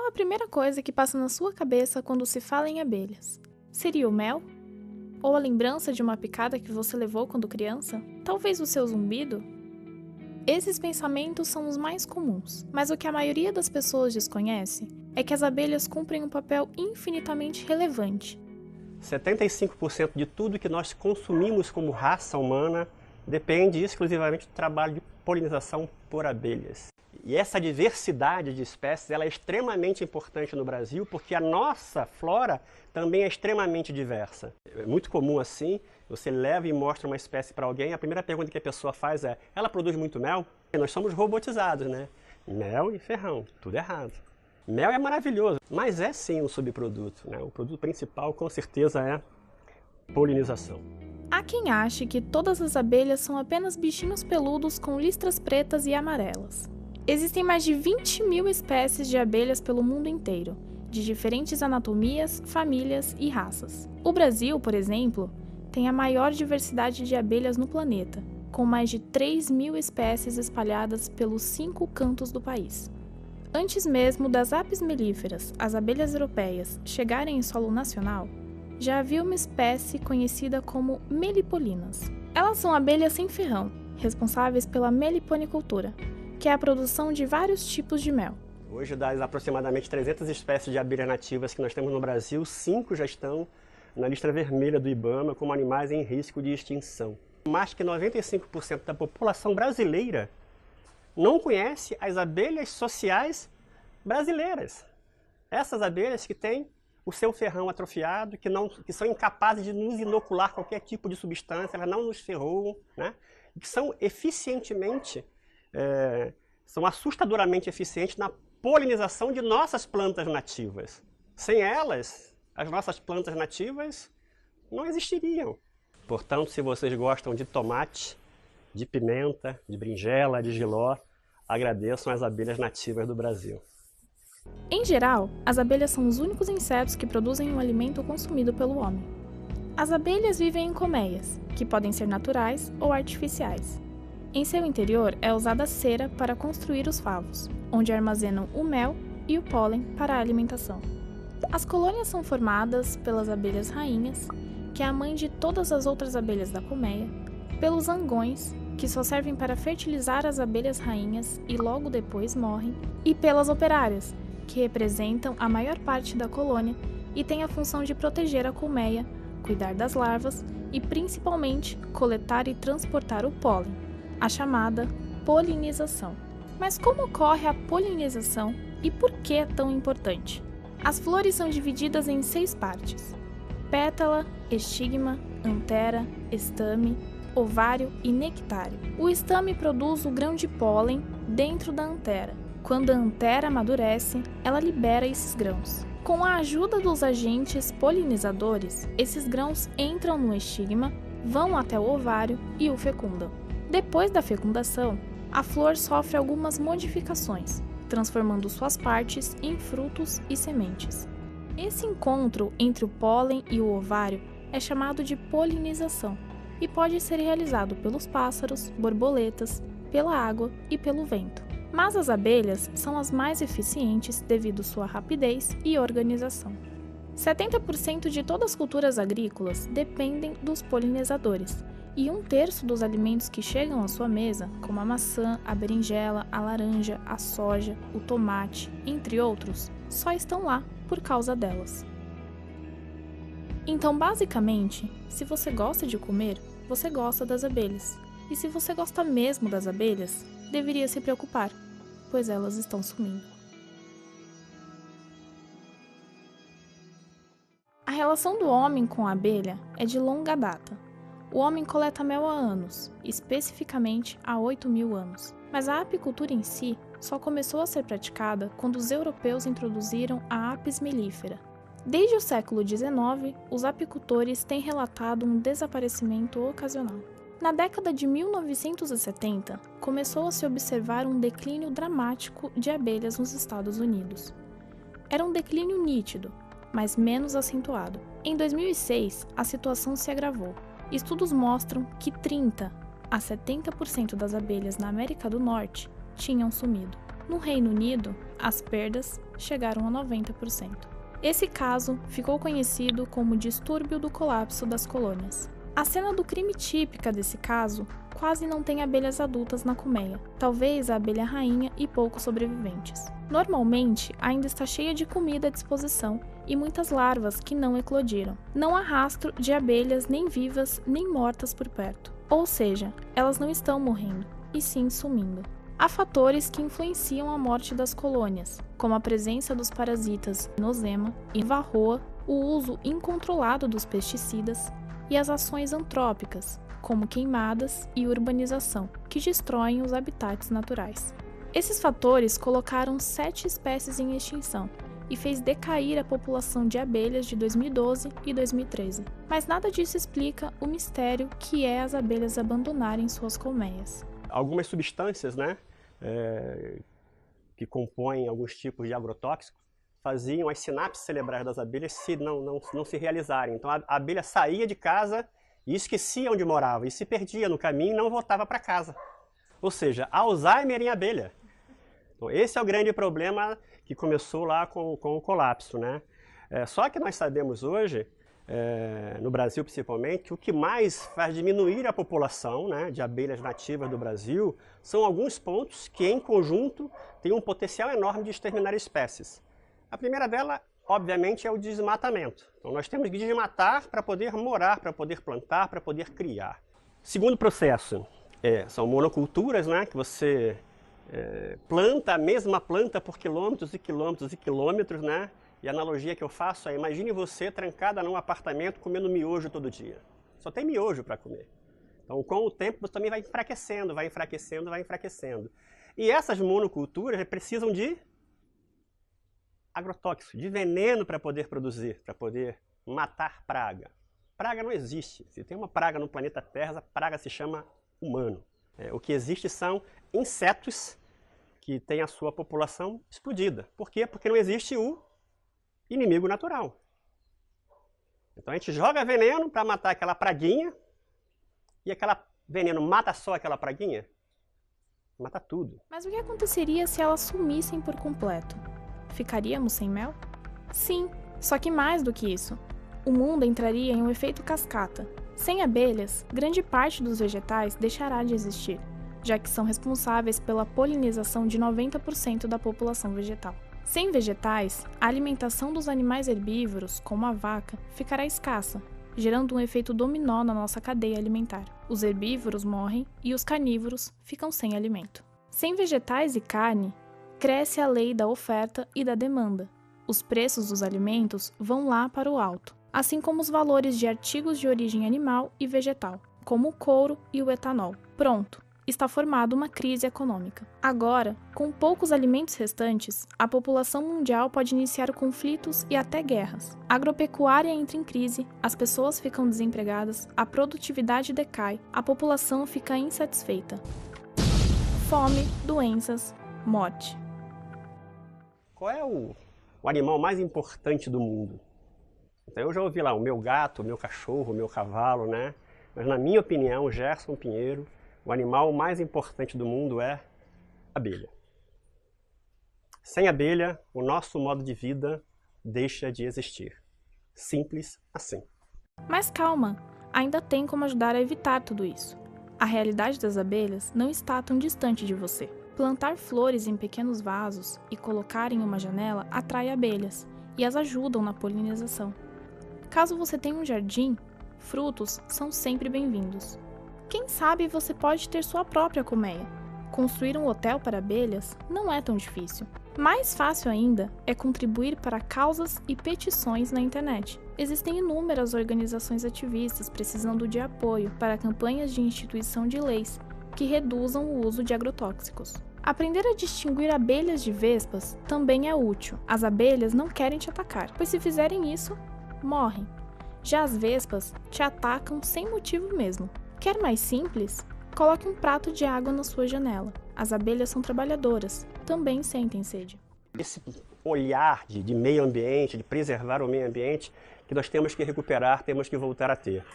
a primeira coisa que passa na sua cabeça quando se fala em abelhas? Seria o mel? Ou a lembrança de uma picada que você levou quando criança? Talvez o seu zumbido? Esses pensamentos são os mais comuns, mas o que a maioria das pessoas desconhece é que as abelhas cumprem um papel infinitamente relevante. 75% de tudo que nós consumimos como raça humana depende exclusivamente do trabalho de polinização por abelhas. E essa diversidade de espécies ela é extremamente importante no Brasil, porque a nossa flora também é extremamente diversa. É muito comum assim, você leva e mostra uma espécie para alguém, a primeira pergunta que a pessoa faz é: ela produz muito mel? Nós somos robotizados, né? Mel e ferrão, tudo errado. Mel é maravilhoso, mas é sim um subproduto, né? O produto principal com certeza é polinização. Há quem ache que todas as abelhas são apenas bichinhos peludos com listras pretas e amarelas. Existem mais de 20 mil espécies de abelhas pelo mundo inteiro, de diferentes anatomias, famílias e raças. O Brasil, por exemplo, tem a maior diversidade de abelhas no planeta, com mais de 3 mil espécies espalhadas pelos 5 cantos do país. Antes mesmo das apis mellíferas, as abelhas europeias, chegarem em solo nacional, já havia uma espécie conhecida como melipolinas. Elas são abelhas sem ferrão, responsáveis pela meliponicultura, que é a produção de vários tipos de mel. Hoje, das aproximadamente 300 espécies de abelhas nativas que nós temos no Brasil, 5 já estão na lista vermelha do IBAMA como animais em risco de extinção. Mais que 95% da população brasileira não conhece as abelhas sociais brasileiras. Essas abelhas que têm o seu ferrão atrofiado, que são incapazes de nos inocular qualquer tipo de substância, elas não nos ferroam, né? Que são são assustadoramente eficientes na polinização de nossas plantas nativas. Sem elas, as nossas plantas nativas não existiriam. Portanto, se vocês gostam de tomate, de pimenta, de berinjela, de jiló, agradeçam as abelhas nativas do Brasil. Em geral, as abelhas são os únicos insetos que produzem um alimento consumido pelo homem. As abelhas vivem em colmeias, que podem ser naturais ou artificiais. Em seu interior é usada cera para construir os favos, onde armazenam o mel e o pólen para a alimentação. As colônias são formadas pelas abelhas rainhas, que é a mãe de todas as outras abelhas da colmeia, pelos zangões, que só servem para fertilizar as abelhas rainhas e logo depois morrem, e pelas operárias, que representam a maior parte da colônia e têm a função de proteger a colmeia, cuidar das larvas e, principalmente, coletar e transportar o pólen, a chamada polinização. Mas como ocorre a polinização e por que é tão importante? As flores são divididas em 6 partes: pétala, estigma, antera, estame, ovário e nectário. O estame produz o grão de pólen dentro da antera. Quando a antera amadurece, ela libera esses grãos. Com a ajuda dos agentes polinizadores, esses grãos entram no estigma, vão até o ovário e o fecundam. Depois da fecundação, a flor sofre algumas modificações, transformando suas partes em frutos e sementes. Esse encontro entre o pólen e o ovário é chamado de polinização e pode ser realizado pelos pássaros, borboletas, pela água e pelo vento. Mas as abelhas são as mais eficientes devido sua rapidez e organização. 70% de todas as culturas agrícolas dependem dos polinizadores, e 1/3 dos alimentos que chegam à sua mesa, como a maçã, a berinjela, a laranja, a soja, o tomate, entre outros, só estão lá por causa delas. Então, basicamente, se você gosta de comer, você gosta das abelhas. E se você gosta mesmo das abelhas, deveria se preocupar, pois elas estão sumindo. A relação do homem com a abelha é de longa data. O homem coleta mel há anos, especificamente há 8.000 anos. Mas a apicultura em si só começou a ser praticada quando os europeus introduziram a apis mellifera. Desde o século XIX, os apicultores têm relatado um desaparecimento ocasional. Na década de 1970, começou a se observar um declínio dramático de abelhas nos Estados Unidos. Era um declínio nítido, mas menos acentuado. Em 2006, a situação se agravou. Estudos mostram que 30 a 70% das abelhas na América do Norte tinham sumido. No Reino Unido, as perdas chegaram a 90%. Esse caso ficou conhecido como distúrbio do colapso das colônias. A cena do crime típica desse caso quase não tem abelhas adultas na colmeia, talvez a abelha rainha e poucos sobreviventes. Normalmente, ainda está cheia de comida à disposição e muitas larvas que não eclodiram. Não há rastro de abelhas nem vivas nem mortas por perto, ou seja, elas não estão morrendo, e sim sumindo. Há fatores que influenciam a morte das colônias, como a presença dos parasitas nosema e varroa, o uso incontrolado dos pesticidas e as ações antrópicas, como queimadas e urbanização, que destroem os habitats naturais. Esses fatores colocaram 7 espécies em extinção e fez decair a população de abelhas de 2012 e 2013. Mas nada disso explica o mistério que é as abelhas abandonarem suas colmeias. Algumas substâncias, que compõem alguns tipos de agrotóxicos, faziam as sinapses cerebrais das abelhas não se realizarem. Então a abelha saía de casa e esquecia onde morava, e se perdia no caminho e não voltava para casa. Ou seja, Alzheimer em abelha. Então, esse é o grande problema que começou lá com o colapso, só que nós sabemos hoje, no Brasil principalmente, que o que mais faz diminuir a população de abelhas nativas do Brasil são alguns pontos que, em conjunto, têm um potencial enorme de exterminar espécies. A primeira dela, obviamente, é o desmatamento. Então, nós temos que desmatar para poder morar, para poder plantar, para poder criar. Segundo processo, são monoculturas, que você planta a mesma planta por quilômetros e quilômetros e quilômetros, E a analogia que eu faço é, imagine você trancada num apartamento comendo miojo todo dia. Só tem miojo para comer. Então, com o tempo, você também vai enfraquecendo, vai enfraquecendo, vai enfraquecendo. E essas monoculturas precisam de agrotóxico, de veneno para poder produzir, para poder matar praga. Praga não existe. Se tem uma praga no planeta Terra, essa praga se chama humano. O que existe são insetos que têm a sua população explodida. Por quê? Porque não existe o inimigo natural. Então a gente joga veneno para matar aquela praguinha, e aquele veneno mata só aquela praguinha? Mata tudo. Mas o que aconteceria se elas sumissem por completo? Ficaríamos sem mel? Sim, só que mais do que isso. O mundo entraria em um efeito cascata. Sem abelhas, grande parte dos vegetais deixará de existir, já que são responsáveis pela polinização de 90% da população vegetal. Sem vegetais, a alimentação dos animais herbívoros, como a vaca, ficará escassa, gerando um efeito dominó na nossa cadeia alimentar. Os herbívoros morrem e os carnívoros ficam sem alimento. Sem vegetais e carne, cresce a lei da oferta e da demanda. Os preços dos alimentos vão lá para o alto, assim como os valores de artigos de origem animal e vegetal, como o couro e o etanol. Pronto! Está formada uma crise econômica. Agora, com poucos alimentos restantes, a população mundial pode iniciar conflitos e até guerras. A agropecuária entra em crise, as pessoas ficam desempregadas, a produtividade decai, a população fica insatisfeita. Fome, doenças, morte. Qual é o animal mais importante do mundo? Então, eu já ouvi lá o meu gato, o meu cachorro, o meu cavalo, Mas na minha opinião, Gerson Pinheiro, o animal mais importante do mundo é a abelha. Sem abelha, o nosso modo de vida deixa de existir. Simples assim. Mas calma, ainda tem como ajudar a evitar tudo isso. A realidade das abelhas não está tão distante de você. Plantar flores em pequenos vasos e colocar em uma janela atrai abelhas e as ajudam na polinização. Caso você tenha um jardim, frutos são sempre bem-vindos. Quem sabe você pode ter sua própria colmeia. Construir um hotel para abelhas não é tão difícil. Mais fácil ainda é contribuir para causas e petições na internet. Existem inúmeras organizações ativistas precisando de apoio para campanhas de instituição de leis que reduzam o uso de agrotóxicos. Aprender a distinguir abelhas de vespas também é útil. As abelhas não querem te atacar, pois se fizerem isso, morrem. Já as vespas te atacam sem motivo mesmo. Quer mais simples? Coloque um prato de água na sua janela. As abelhas são trabalhadoras, também sentem sede. Esse olhar de meio ambiente, de preservar o meio ambiente, que nós temos que recuperar, temos que voltar a ter.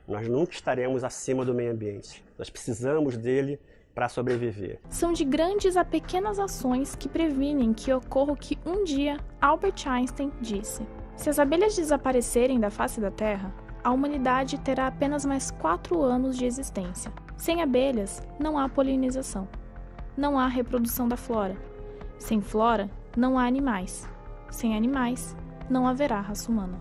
Nós nunca estaremos acima do meio ambiente. Nós precisamos dele para sobreviver. São de grandes a pequenas ações que previnem que ocorra o que um dia Albert Einstein disse: se as abelhas desaparecerem da face da Terra, a humanidade terá apenas mais 4 anos de existência. Sem abelhas, não há polinização. Não há reprodução da flora. Sem flora, não há animais. Sem animais, não haverá raça humana.